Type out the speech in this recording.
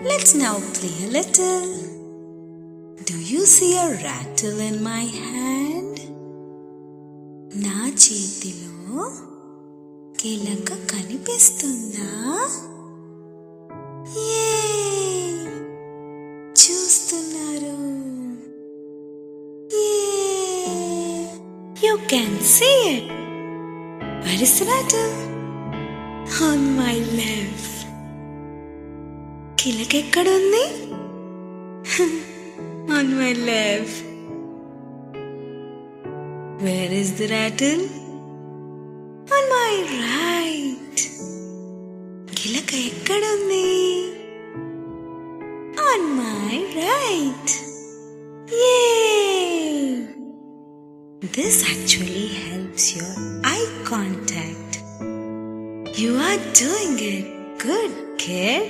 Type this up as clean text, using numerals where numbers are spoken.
Let's now play a little. Do you see a rattle in my hand? నా చేతిలో కిలక కనిపిస్తుందా? చూస్తున్నారు. You can see it. Where is the rattle? On my left. కిలక ఎక్కడుంది? On my left. Where is the rattle? On my right. కిలక ఎక్కడుంది? On my right. Yay! This actually helps your eye contact. You are doing it. Good, kid.